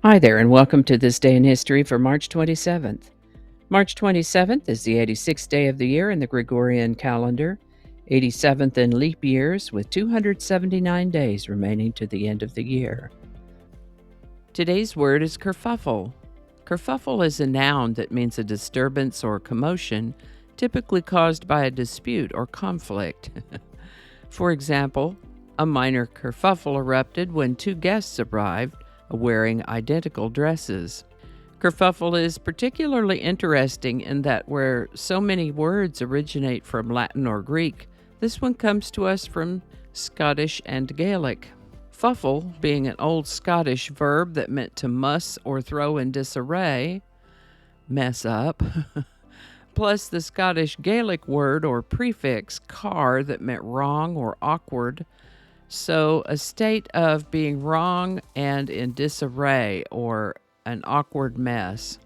Hi there, and welcome to This Day in History for March 27th. March 27th is the 86th day of the year in the Gregorian calendar, 87th in leap years, with 279 days remaining to the end of the year. Today's word is kerfuffle. Kerfuffle is a noun that means a disturbance or commotion, typically caused by a dispute or conflict. For example, a minor kerfuffle erupted when two guests arrived wearing identical dresses. Kerfuffle is particularly interesting in that where so many words originate from Latin or Greek, this one comes to us from Scottish and Gaelic. Fuffle being an old Scottish verb that meant to muss or throw in disarray, mess up, plus the Scottish Gaelic word or prefix car that meant wrong or awkward. So a state of being wrong and in disarray or an awkward mess,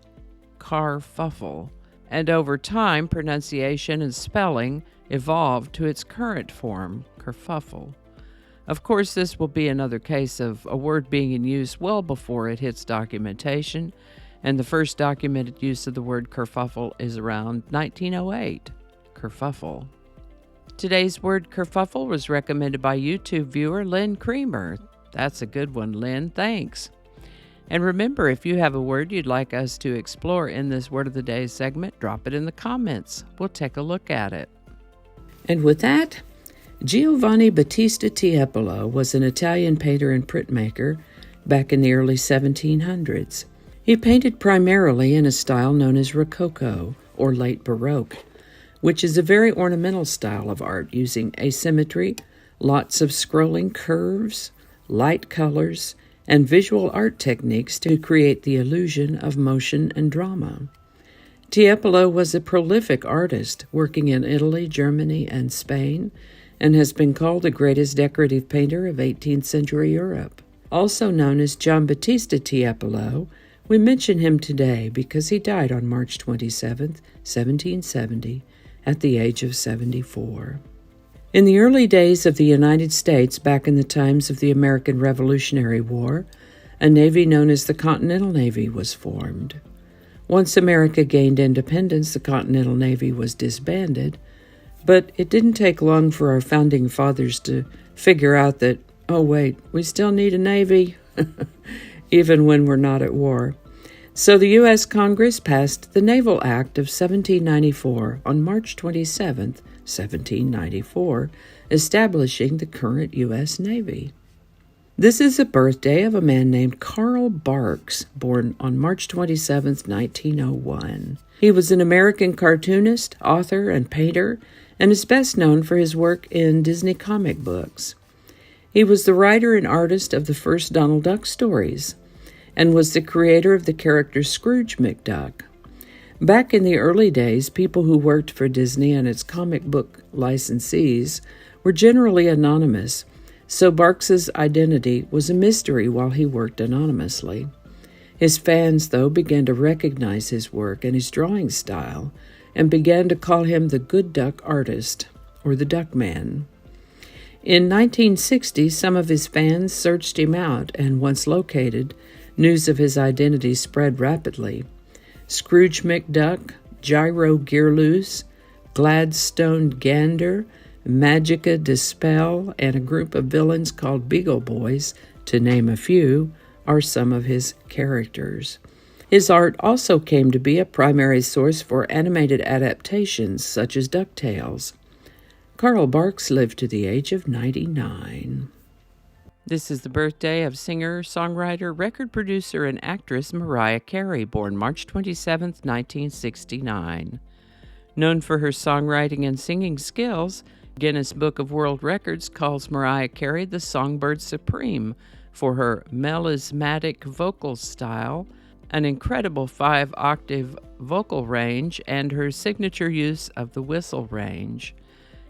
kerfuffle. And over time, pronunciation and spelling evolved to its current form, kerfuffle. Of course, this will be another case of a word being in use well before it hits documentation, and the first documented use of the word kerfuffle is around 1908, kerfuffle. Today's word kerfuffle was recommended by YouTube viewer Lynn Creamer. That's a good one, Lynn. Thanks. And remember, if you have a word you'd like us to explore in this Word of the Day segment, drop it in the comments. We'll take a look at it. And with that, Giovanni Battista Tiepolo was an Italian painter and printmaker back in the early 1700s. He painted primarily in a style known as Rococo, or late Baroque, which is a very ornamental style of art using asymmetry, lots of scrolling curves, light colors, and visual art techniques to create the illusion of motion and drama. Tiepolo was a prolific artist working in Italy, Germany, and Spain, and has been called the greatest decorative painter of 18th century Europe. Also known as Giambattista Tiepolo, we mention him today because he died on March 27, 1770, at the age of 74. In the early days of the United States, back in the times of the American Revolutionary War, a navy known as the Continental Navy was formed. Once America gained independence, the Continental Navy was disbanded, but it didn't take long for our founding fathers to figure out that, oh wait, we still need a navy, even when we're not at war. So the U.S. Congress passed the Naval Act of 1794 on March 27, 1794, establishing the current U.S. Navy. This is the birthday of a man named Carl Barks, born on March 27, 1901. He was an American cartoonist, author, and painter, and is best known for his work in Disney comic books. He was the writer and artist of the first Donald Duck stories, and was the creator of the character Scrooge McDuck. Back in the early days, people who worked for Disney and its comic book licensees were generally anonymous, so Barks's identity was a mystery while he worked anonymously. His fans, though, began to recognize his work and his drawing style, and began to call him the Good Duck Artist, or the Duck Man. In 1960, some of his fans searched him out, and once located, news of his identity spread rapidly. Scrooge McDuck, Gyro Gearloose, Gladstone Gander, Magica Dispel, and a group of villains called Beagle Boys, to name a few, are some of his characters. His art also came to be a primary source for animated adaptations such as DuckTales. Carl Barks lived to the age of 99. This is the birthday of singer, songwriter, record producer, and actress Mariah Carey, born March 27, 1969. Known for her songwriting and singing skills, Guinness Book of World Records calls Mariah Carey the Songbird Supreme for her melismatic vocal style, an incredible 5-octave vocal range, and her signature use of the whistle range.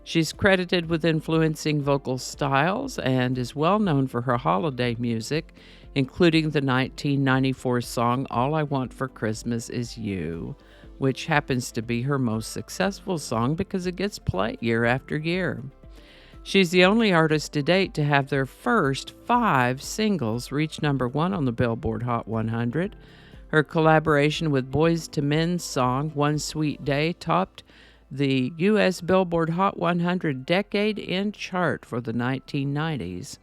She's credited with influencing vocal styles and is well known for her holiday music, including the 1994 song All I Want for Christmas Is You, which happens to be her most successful song because it gets played year after year. She's the only artist to date to have their first 5 singles reach #1 on the Billboard Hot 100. Her collaboration with Boyz II Men's song One Sweet Day topped the U.S. Billboard Hot 100 Decade in chart for the 1990s.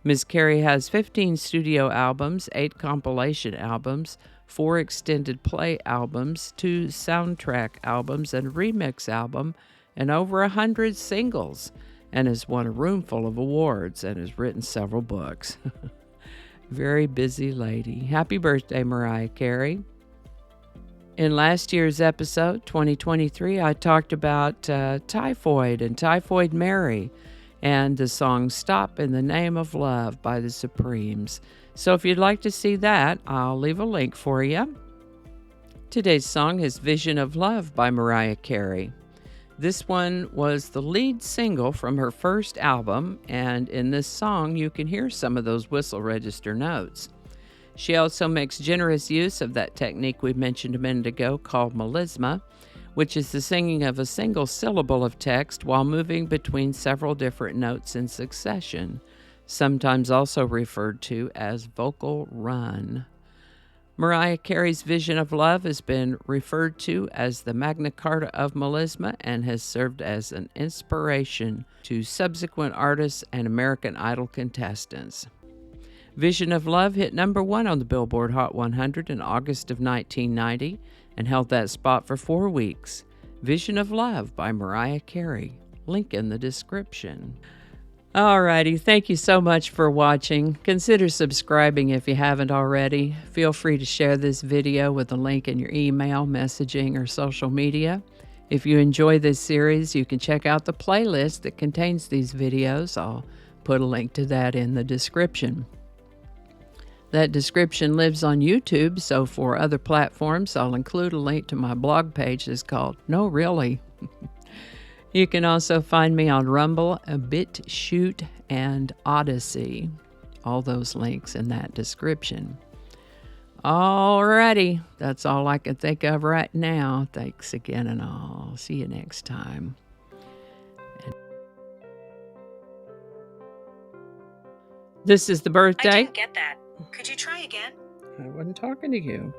Ms. Carey has 15 studio albums, 8 compilation albums, 4 extended play albums, 2 soundtrack albums, and a remix album, and over 100 singles, and has won a room full of awards and has written several books. Very busy lady. Happy birthday, Mariah Carey. In last year's episode, 2023, I talked about typhoid and Typhoid Mary and the song Stop in the Name of Love by the Supremes. So if you'd like to see that, I'll leave a link for you. Today's song is Vision of Love by Mariah Carey. This one was the lead single from her first album, and in this song you can hear some of those whistle register notes. She also makes generous use of that technique we mentioned a minute ago called melisma, which is the singing of a single syllable of text while moving between several different notes in succession, sometimes also referred to as vocal run. Mariah Carey's Vision of Love has been referred to as the Magna Carta of melisma and has served as an inspiration to subsequent artists and American Idol contestants. Vision of Love hit #1 on the Billboard Hot 100 in August of 1990 and held that spot for 4 weeks. Vision of Love by Mariah Carey. Link in the description. Alrighty, thank you so much for watching. Consider subscribing if you haven't already. Feel free to share this video with a link in your email, messaging, or social media. If you enjoy this series, you can check out the playlist that contains these videos. I'll put a link to that in the description. That description lives on YouTube, so for other platforms, I'll include a link to my blog page that's called No Really. You can also find me on Rumble, BitChute, and Odyssey. All those links in that description. Alrighty, that's all I can think of right now. Thanks again, and I'll see you next time. This is the birthday. I didn't get that. Could you try again? I wasn't talking to you.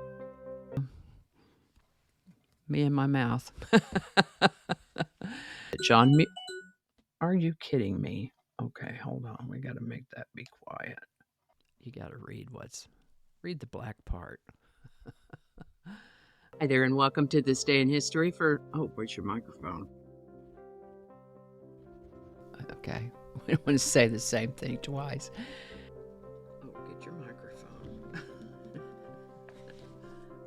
Me and my mouth. John, are you kidding me? Okay, hold on. We got to make that be quiet. You got to read the black part. Hi there, and welcome to This Day in History for, where's your microphone? Okay, we don't want to say the same thing twice. Get your microphone.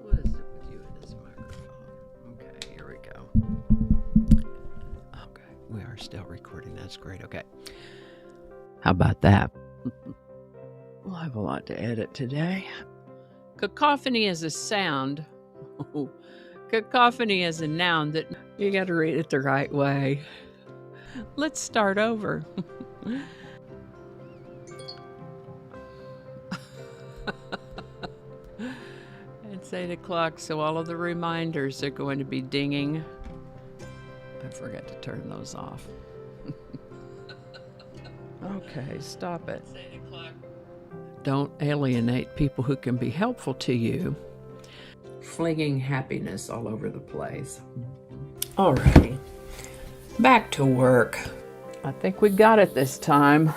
What is it with you and this microphone? Okay, here we go. Okay, we are still recording. That's great. Okay. How about that? We'll have a lot to edit today. Cacophony is a sound. Cacophony is a noun that you got to read it the right way. Let's start over. It's 8 o'clock, so all of the reminders are going to be dinging. I forgot to turn those off. Okay, stop it. It's 8 o'clock. Don't alienate people who can be helpful to you. Flinging happiness all over the place. Alrighty, back to work. I think we got it this time.